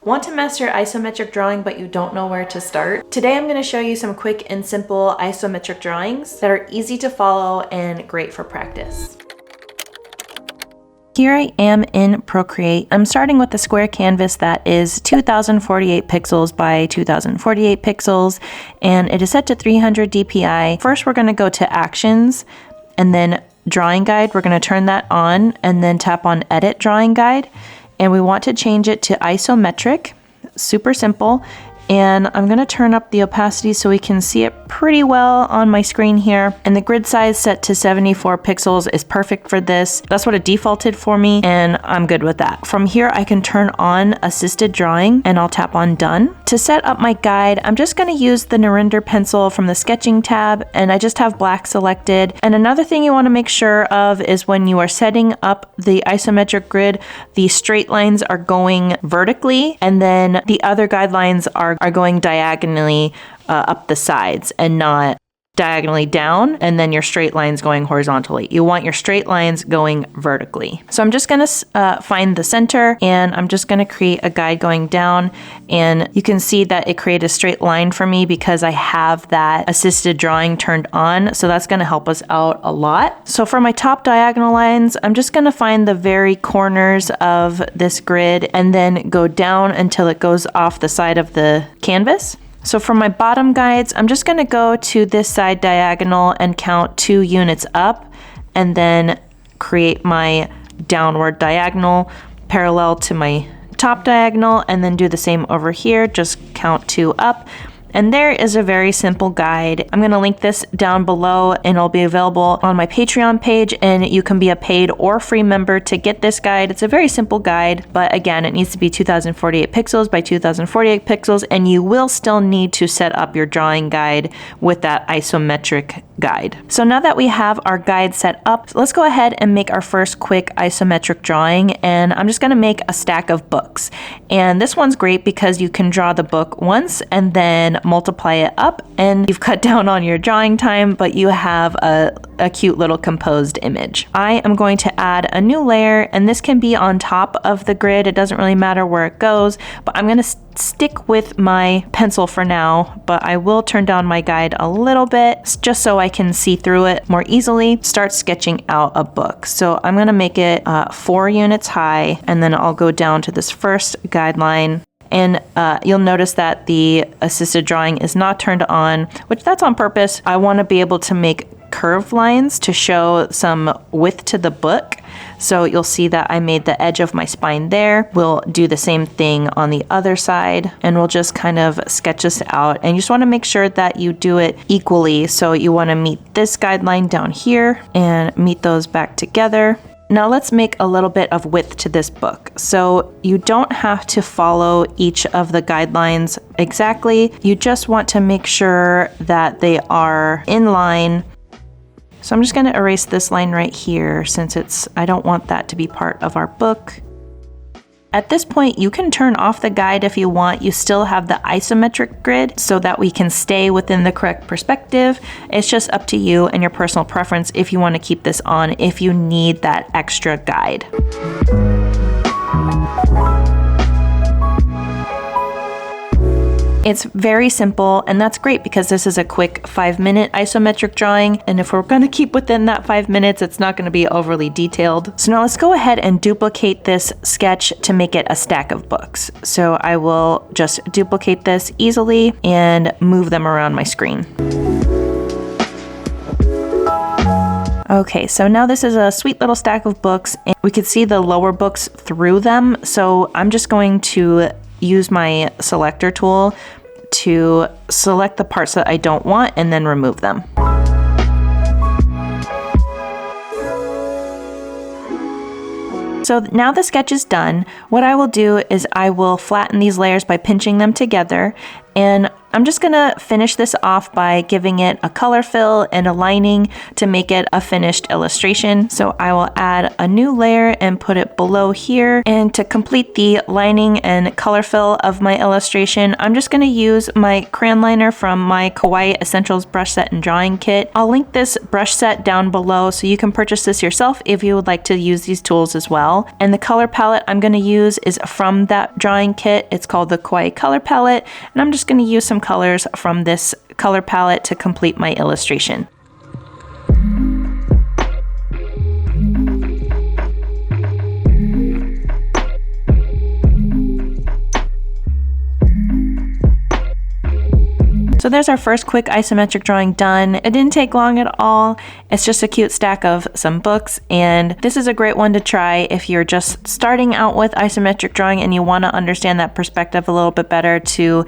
Want to master isometric drawing but you don't know where to start? Today I'm going to show you some quick and simple isometric drawings that are easy to follow and great for practice. Here I am in Procreate. I'm starting with a square canvas that is 2048 pixels by 2048 pixels, and it is set to 300 dpi. First we're going to go to Actions and then Drawing Guide. We're going to turn that on and then tap on Edit Drawing Guide. And we want to change it to isometric, super simple. And I'm gonna turn up the opacity so we can see it pretty well on my screen here. And the grid size set to 74 pixels is perfect for this. That's what it defaulted for me, and I'm good with that. From here, I can turn on assisted drawing and I'll tap on done. To set up my guide, I'm just gonna use the Narender pencil from the sketching tab, and I just have black selected. And another thing you wanna make sure of is when you are setting up the isometric grid, the straight lines are going vertically, and then the other guidelines are going diagonally up the sides and not diagonally down, and then your straight lines going horizontally. You want your straight lines going vertically. So I'm just gonna find the center, and I'm just gonna create a guide going down, and you can see that it created a straight line for me because I have that assisted drawing turned on, so that's gonna help us out a lot. So for my top diagonal lines, I'm just gonna find the very corners of this grid and then go down until it goes off the side of the canvas. So for my bottom guides, I'm just gonna go to this side diagonal and count 2 units up, and then create my downward diagonal parallel to my top diagonal, and then do the same over here, just count 2 up. And there is a very simple guide. I'm gonna link this down below, and it'll be available on my Patreon page, and you can be a paid or free member to get this guide. It's a very simple guide, but again, it needs to be 2048 pixels by 2048 pixels, and you will still need to set up your drawing guide with that isometric guide. So now that we have our guide set up, let's go ahead and make our first quick isometric drawing, and I'm just gonna make a stack of books. And this one's great because you can draw the book once and then multiply it up, and you've cut down on your drawing time, but you have a cute little composed image. I am going to add a new layer, and this can be on top of the grid. It doesn't really matter where it goes, but I'm gonna stick with my pencil for now, but I will turn down my guide a little bit just so I can see through it more easily. Start sketching out a book. So I'm gonna make it 4 units high, and then I'll go down to this first guideline. And you'll notice that the assisted drawing is not turned on, which that's on purpose. I want to be able to make curved lines to show some width to the book. So you'll see that I made the edge of my spine there. We'll do the same thing on the other side, and we'll just kind of sketch this out. And you just want to make sure that you do it equally. So you want to meet this guideline down here and meet those back together. Now let's make a little bit of width to this book. So you don't have to follow each of the guidelines exactly. You just want to make sure that they are in line. So I'm just gonna erase this line right here since I don't want that to be part of our book. At this point, you can turn off the guide if you want. You still have the isometric grid so that we can stay within the correct perspective. It's just up to you and your personal preference if you want to keep this on, if you need that extra guide. It's very simple, and that's great because this is a quick 5-minute isometric drawing, and if we're going to keep within that 5 minutes, it's not going to be overly detailed. So now let's go ahead and duplicate this sketch to make it a stack of books. So I will just duplicate this easily and move them around my screen. Okay, so now this is a sweet little stack of books, and we could see the lower books through them. So I'm just going to use my selector tool to select the parts that I don't want and then remove them. So now the sketch is done. What I will do is I will flatten these layers by pinching them together, And I'm just gonna finish this off by giving it a color fill and a lining to make it a finished illustration. So I will add a new layer and put it below here. And to complete the lining and color fill of my illustration, I'm just gonna use my crayon liner from my Kawaii Essentials brush set and drawing kit. I'll link this brush set down below so you can purchase this yourself if you would like to use these tools as well. And the color palette I'm gonna use is from that drawing kit. It's called the Kawaii Color Palette, and I'm just gonna use some colors from this color palette to complete my illustration. So there's our first quick isometric drawing done. It didn't take long at all. It's just a cute stack of some books, and this is a great one to try if you're just starting out with isometric drawing and you want to understand that perspective a little bit better to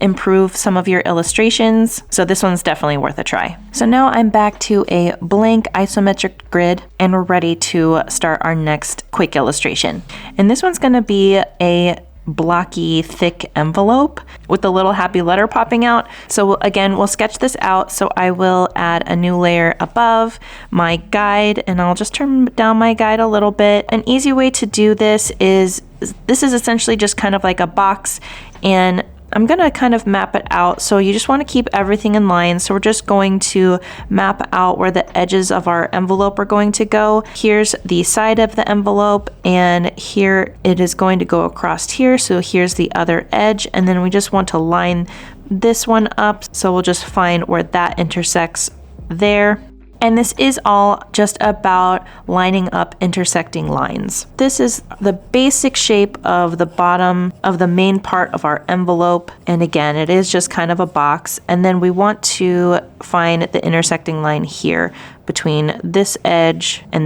improve some of your illustrations. So this one's definitely worth a try. So now I'm back to a blank isometric grid and we're ready to start our next quick illustration. And this one's gonna be a blocky thick envelope with the little happy letter popping out. So again, we'll sketch this out. So I will add a new layer above my guide, and I'll just turn down my guide a little bit. An easy way to do this is essentially just kind of like a box, and I'm gonna kind of map it out. So you just wanna keep everything in line. So we're just going to map out where the edges of our envelope are going to go. Here's the side of the envelope, and here it is going to go across here. So here's the other edge, and then we just want to line this one up. So we'll just find where that intersects there. And this is all just about lining up intersecting lines. This is the basic shape of the bottom of the main part of our envelope. And again, it is just kind of a box. And then we want to find the intersecting line here between this edge. And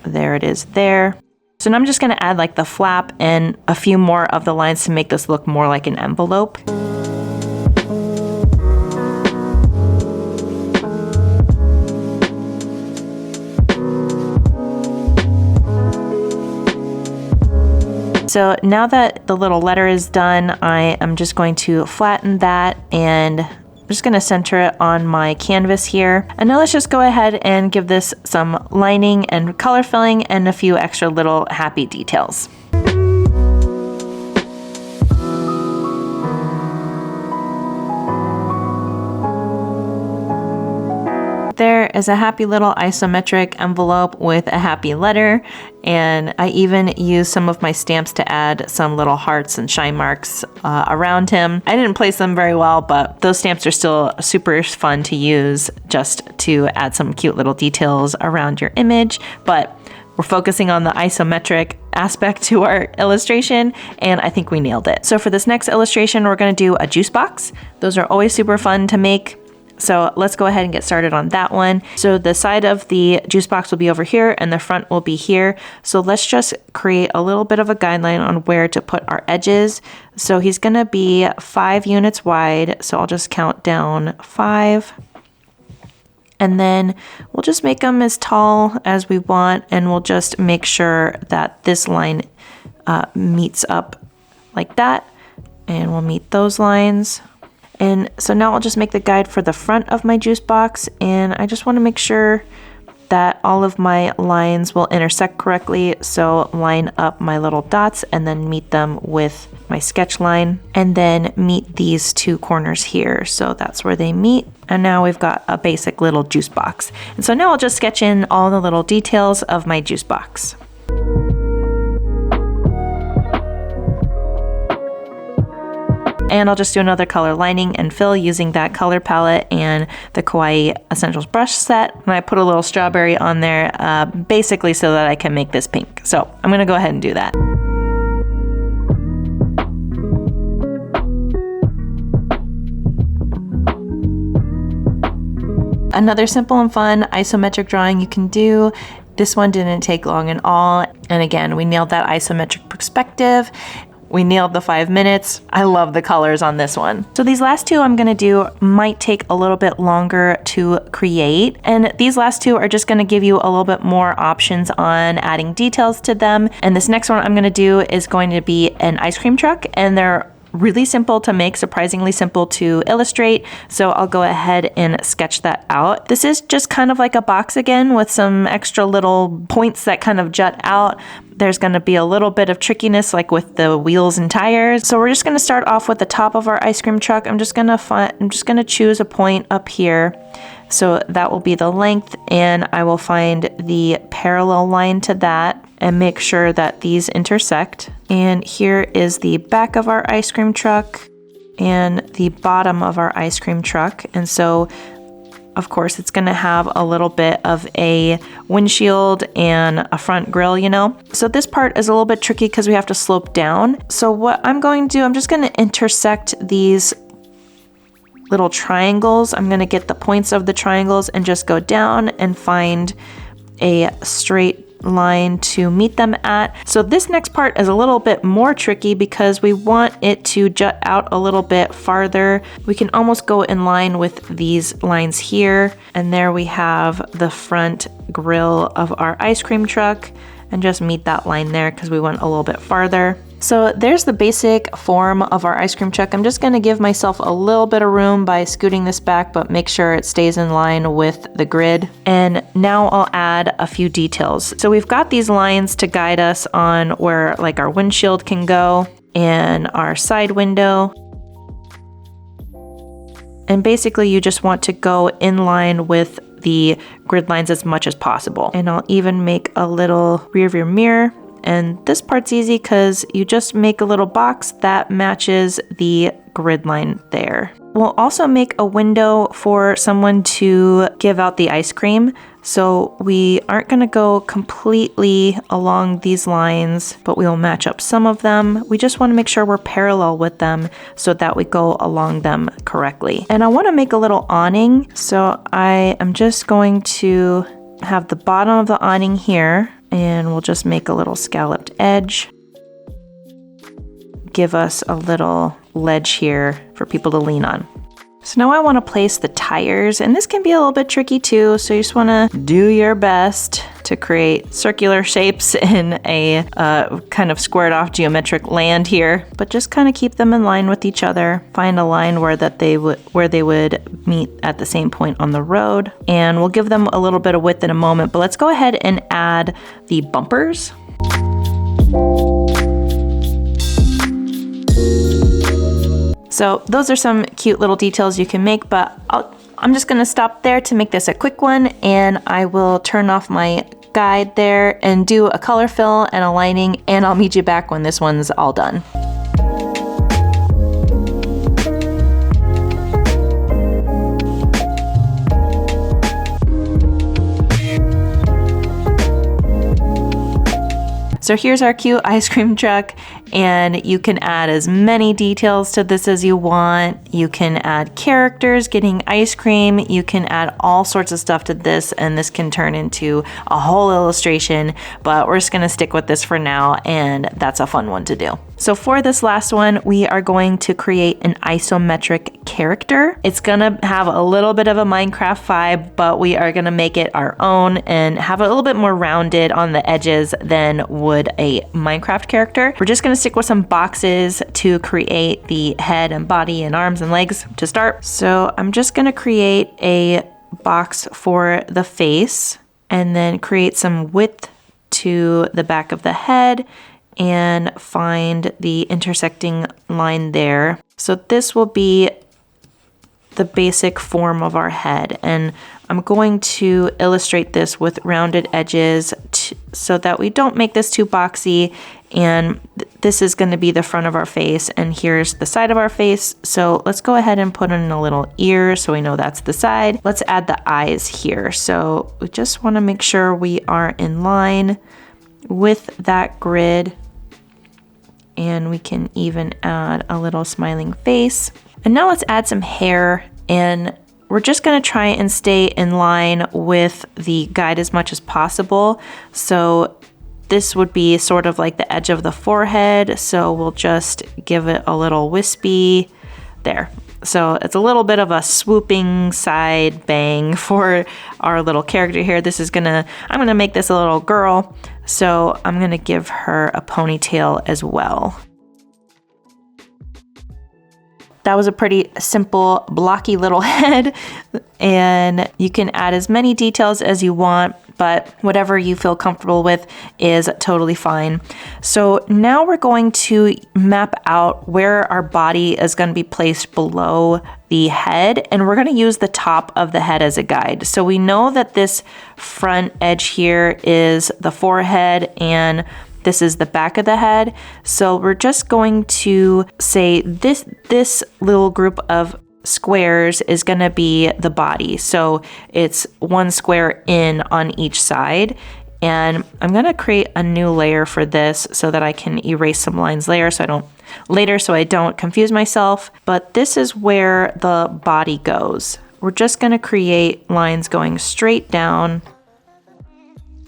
there it is there. So now I'm just gonna add like the flap and a few more of the lines to make this look more like an envelope. So now that the little letter is done, I am just going to flatten that, and I'm just going to center it on my canvas here. And now let's just go ahead and give this some lining and color filling and a few extra little happy details. There is a happy little isometric envelope with a happy letter, and I even used some of my stamps to add some little hearts and shine marks around him. I didn't place them very well, but those stamps are still super fun to use just to add some cute little details around your image. But we're focusing on the isometric aspect to our illustration, and I think we nailed it. So for this next illustration, we're going to do a juice box. Those are always super fun to make. So let's go ahead and get started on that one. So the side of the juice box will be over here and the front will be here. So let's just create a little bit of a guideline on where to put our edges. So he's gonna be 5 units wide. So I'll just count down 5. And then we'll just make them as tall as we want, and we'll just make sure that this line meets up like that. And we'll meet those lines. And so now I'll just make the guide for the front of my juice box, and I just want to make sure that all of my lines will intersect correctly. So line up my little dots and then meet them with my sketch line, and then meet these 2 corners here. So that's where they meet. And now we've got a basic little juice box. And so now I'll just sketch in all the little details of my juice box. And I'll just do another color lining and fill using that color palette and the Kawaii Essentials brush set. And I put a little strawberry on there, basically so that I can make this pink. So I'm gonna go ahead and do that. Another simple and fun isometric drawing you can do. This one didn't take long at all. And again, we nailed that isometric perspective. We nailed the 5 minutes. I love the colors on this one. So these last 2 I'm gonna do might take a little bit longer to create. And these last 2 are just gonna give you a little bit more options on adding details to them. And this next one I'm gonna do is going to be an ice cream truck, and they're really simple to make, surprisingly simple to illustrate. So I'll go ahead and sketch that out. This is just kind of like a box again with some extra little points that kind of jut out. There's going to be a little bit of trickiness like with the wheels and tires. So we're just going to start off with the top of our ice cream truck. I'm just going to choose a point up here. So that will be the length, and I will find the parallel line to that and make sure that these intersect. And here is the back of our ice cream truck and the bottom of our ice cream truck. And so of course it's going to have a little bit of a windshield and a front grille, you know. So this part is a little bit tricky because we have to slope down. So what I'm going to do, I'm just going to intersect these little triangles. I'm going to get the points of the triangles and just go down and find a straight line to meet them at. So this next part is a little bit more tricky because we want it to jut out a little bit farther. We can almost go in line with these lines here, and there we have the front grille of our ice cream truck, and just meet that line there because we went a little bit farther. So there's the basic form of our ice cream truck. I'm just going to give myself a little bit of room by scooting this back, but make sure it stays in line with the grid. And now I'll add a few details. So we've got these lines to guide us on where like our windshield can go and our side window. And basically you just want to go in line with the grid lines as much as possible. And I'll even make a little rear view mirror. And this part's easy because you just make a little box that matches the grid line there. We'll also make a window for someone to give out the ice cream. So we aren't going to go completely along these lines, but we will match up some of them. We just want to make sure we're parallel with them so that we go along them correctly. And I want to make a little awning. So I am just going to have the bottom of the awning here, and we'll just make a little scalloped edge. Give us a little ledge here for people to lean on. So now I want to place the tires, and this can be a little bit tricky too, so you just want to do your best to create circular shapes in a kind of squared off geometric land here, but just kind of keep them in line with each other. Find a line where they would meet at the same point on the road, and we'll give them a little bit of width in a moment, but let's go ahead and add the bumpers. So those are some cute little details you can make, but I'm just gonna stop there to make this a quick one, and I will turn off my guide there and do a color fill and a lining, and I'll meet you back when this one's all done. So here's our cute ice cream truck, and you can add as many details to this as you want. You can add characters getting ice cream. You can add all sorts of stuff to this, and this can turn into a whole illustration, but we're just gonna stick with this for now, and that's a fun one to do. So for this last one, we are going to create an isometric character. It's gonna have a little bit of a Minecraft vibe, but we are gonna make it our own and have it a little bit more rounded on the edges than would a Minecraft character. We're just gonna stick with some boxes to create the head and body and arms and legs to start. So I'm just gonna create a box for the face and then create some width to the back of the head and find the intersecting line there. So this will be the basic form of our head, and I'm going to illustrate this with rounded edges so that we don't make this too boxy, and this is going to be the front of our face, and here's the side of our face. So let's go ahead and put in a little ear so we know that's the side. Let's add the eyes here. So we just want to make sure we are in line with that grid, and we can even add a little smiling face. And now let's add some hair, and we're just gonna try and stay in line with the guide as much as possible. So this would be sort of like the edge of the forehead. So we'll just give it a little wispy there. So it's a little bit of a swooping side bang for our little character here. I'm gonna make this a little girl. So I'm gonna give her a ponytail as well. That was a pretty simple, blocky little head, and you can add as many details as you want, but whatever you feel comfortable with is totally fine. So now we're going to map out where our body is going to be placed below the head, and we're going to use the top of the head as a guide. So we know that this front edge here is the forehead and this is the back of the head. So we're just going to say this little group of squares is going to be the body. So it's one square in on each side. And I'm going to create a new layer for this so that I can erase some lines later so I don't confuse myself. But this is where the body goes. We're just going to create lines going straight down.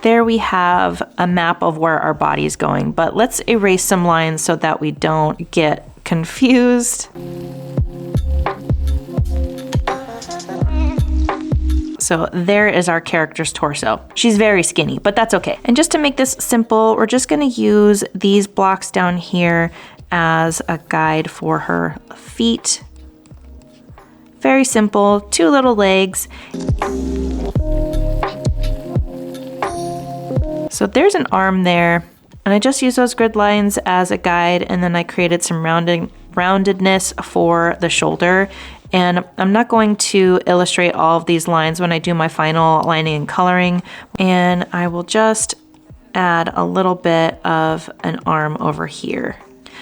There we have a map of where our body is going, but let's erase some lines so that we don't get confused. So there is our character's torso. She's very skinny, but that's okay. And just to make this simple, we're just gonna use these blocks down here as a guide for her feet. Very simple, 2 little legs. So there's an arm there, and I just used those grid lines as a guide, and then I created some roundedness for the shoulder. And I'm not going to illustrate all of these lines when I do my final lining and coloring, and I will just add a little bit of an arm over here.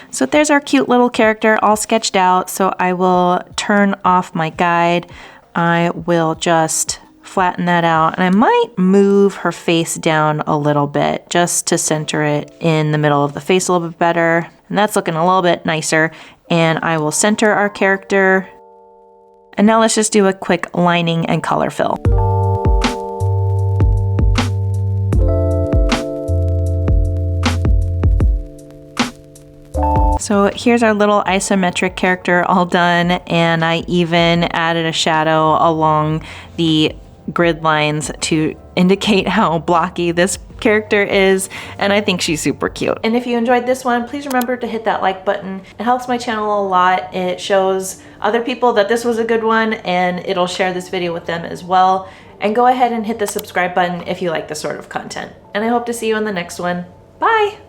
So there's our cute little character all sketched out. So I will turn off my guide. I will just flatten that out, and I might move her face down a little bit just to center it in the middle of the face a little bit better. And that's looking a little bit nicer. And I will center our character. And now let's just do a quick lining and color fill. So here's our little isometric character all done, and I even added a shadow along the grid lines to indicate how blocky this character is, and I think she's super cute. And if you enjoyed this one, please remember to hit that like button. It helps my channel a lot. It shows other people that this was a good one, and it'll share this video with them as well. And go ahead and hit the subscribe button if you like this sort of content. And I hope to see you on the next one. Bye!